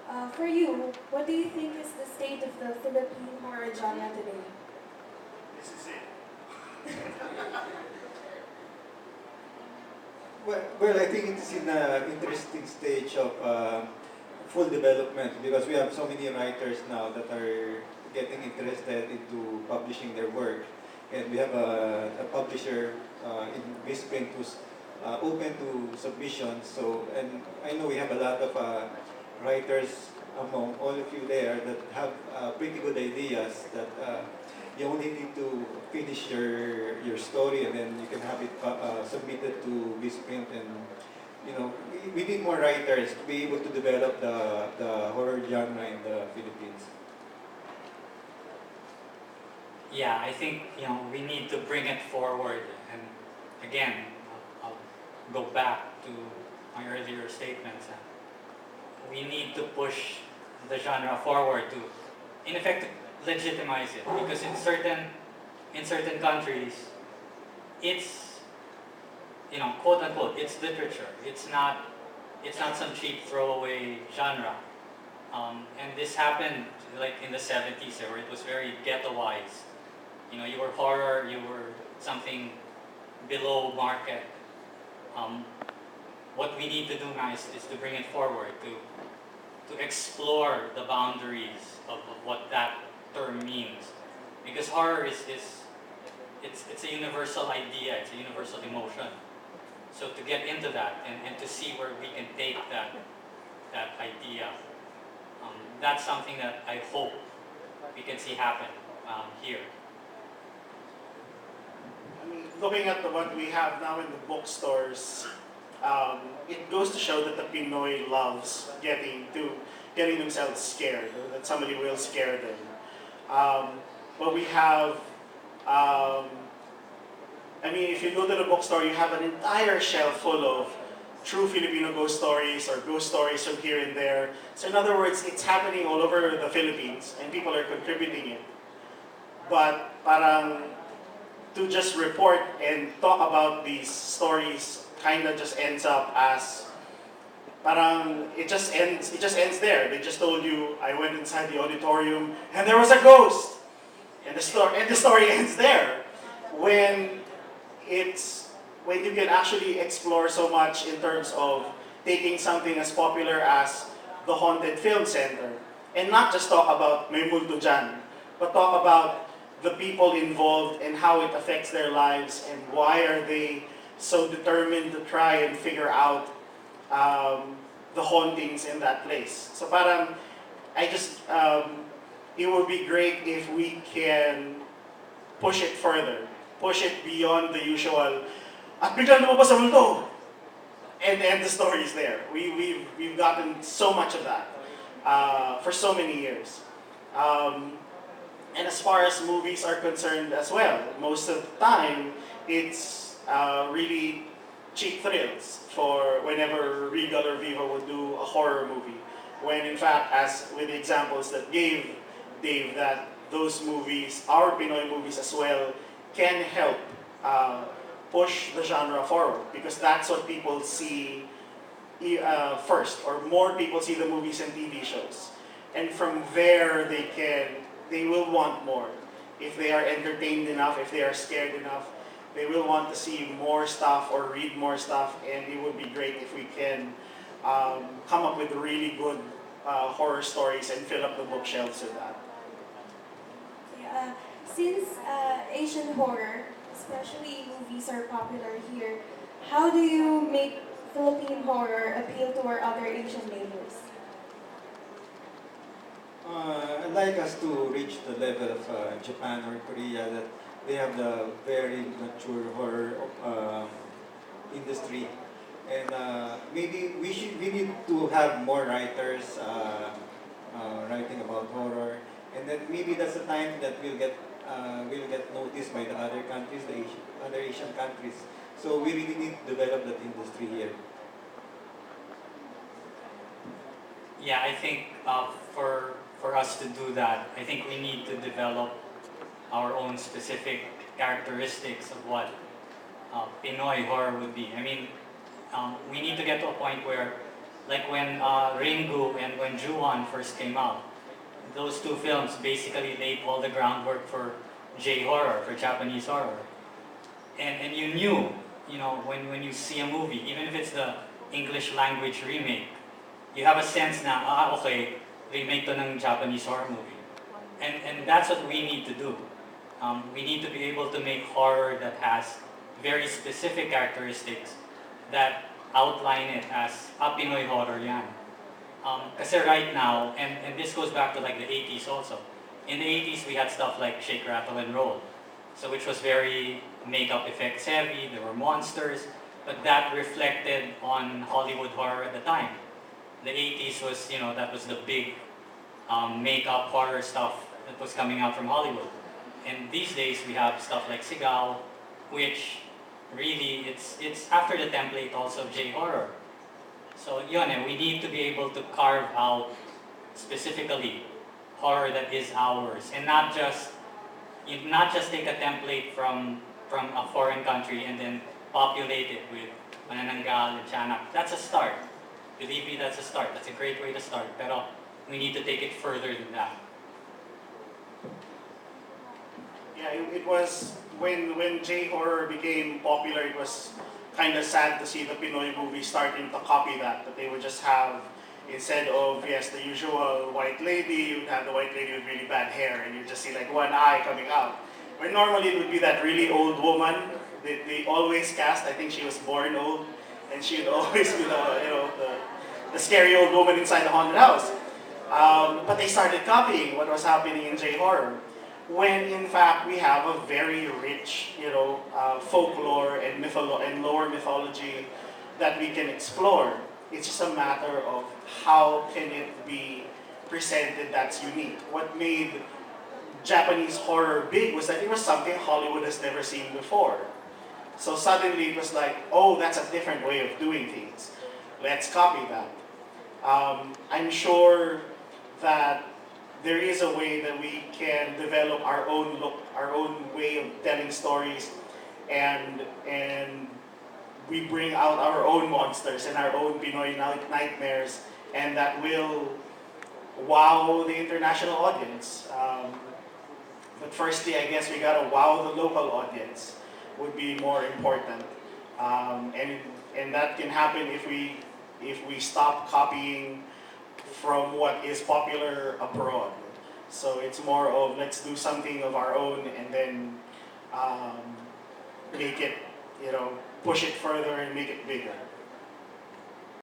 For you, what do you think is the state of the Philippine horror genre today? This is it. Well, I think it's in an interesting stage of full development because we have so many writers now that are getting interested into publishing their work. And we have a publisher in Whispering who's open to submissions. So, and I know we have a lot of writers among all of you there that have pretty good ideas that you only need to finish your story and then you can have it submitted to Visprint. And you know, we need more writers to be able to develop the horror genre in the Philippines. Yeah, I think we need to bring it forward. And again, I'll go back to my earlier statements. We need to push the genre forward to, in effect, legitimize it. Because in certain countries, it's quote unquote, it's literature. It's not some cheap throwaway genre. And this happened like in the 70s, where it was very ghettoized. You were horror, you were something below market. What we need to do now is to bring it forward, to explore the boundaries of what that term means. Because horror it's a universal idea, it's a universal emotion. So to get into that and to see where we can take that idea, that's something that I hope we can see happen here. I mean, looking at what we have now in the bookstores, it goes to show that the Pinoy loves getting themselves scared, or that somebody will scare them. But we have, I mean, if you go to the bookstore, you have an entire shelf full of true Filipino ghost stories or ghost stories from here and there. So in other words, it's happening all over the Philippines and people are contributing it. But parang to just report and talk about these stories kind of just ends up as parang it just ends there. They just told you, I went inside the auditorium and there was a ghost, and the story ends there. When you can actually explore so much in terms of taking something as popular as the Haunted Film Center and not just talk about may multo dyan, but talk about the people involved and how it affects their lives and why are they so determined to try and figure out the hauntings in that place. So parang, it would be great if we can push it further, push it beyond the usual, at biglang lumabas sa multo, and the story is there. We've gotten so much of that for so many years. And as far as movies are concerned as well, most of the time, it's really cheap thrills for whenever Regal or Viva would do a horror movie. When in fact, as with the examples that gave Dave, that those movies, our Pinoy movies as well, can help push the genre forward. Because that's what people see first, or more people see the movies and TV shows. And from there, they will want more. If they are entertained enough, if they are scared enough, they will want to see more stuff or read more stuff, and it would be great if we can come up with really good horror stories and fill up the bookshelves with that. Since Asian horror, especially movies, are popular here, how do you make Philippine horror appeal to our other Asian neighbors? I'd like us to reach the level of Japan or Korea, that they have the very mature horror industry, and maybe we need to have more writers writing about horror, and then maybe that's the time that we'll get noticed by the other countries, other Asian countries. So we really need to develop that industry here. Yeah, I think for us to do that, I think we need to develop our own specific characteristics of what Pinoy horror would be. I mean, we need to get to a point where Like when Ringu and when Ju-on first came out, those two films basically laid all the groundwork for J-horror, for Japanese horror. And you knew, when you see a movie, even if it's the English language remake, you have a sense na, okay, remake to ng Japanese horror movie. And that's what we need to do. We need to be able to make horror that has very specific characteristics that outline it as Pinoy horror yan. Kasi right now, and this goes back to like the 80s also. In the 80s, we had stuff like Shake, Rattle, and Roll. So which was very makeup effects heavy, there were monsters, but that reflected on Hollywood horror at the time. The 80s was, that was the big makeup horror stuff that was coming out from Hollywood. And these days we have stuff like Sigaw, which really it's after the template also of J-horror. So we need to be able to carve out specifically horror that is ours, and not just take a template from a foreign country and then populate it with Manananggal and Tiyanak. That's a start. Believe me, that's a start. That's a great way to start. Pero we need to take it further than that. Yeah, it was when J-horror became popular, it was kind of sad to see the Pinoy movies starting to copy that they would just have, instead of, the usual white lady, you would have the white lady with really bad hair, and you just see like one eye coming out. Where normally it would be that really old woman. They always cast, I think she was born old, and she would always be the scary old woman inside the haunted house. But they started copying what was happening in J-horror, when in fact we have a very rich, folklore and lower mythology that we can explore. It's just a matter of how can it be presented that's unique. What made Japanese horror big was that it was something Hollywood has never seen before. So suddenly it was like, oh, that's a different way of doing things. Let's copy that. I'm sure that there is a way that we can develop our own look, our own way of telling stories, and we bring out our own monsters and our own Pinoy nightmares, and that will wow the international audience. But firstly, I guess we gotta wow the local audience, would be more important. And that can happen if we stop copying from what is popular abroad. So it's more of, let's do something of our own and then make it, push it further and make it bigger.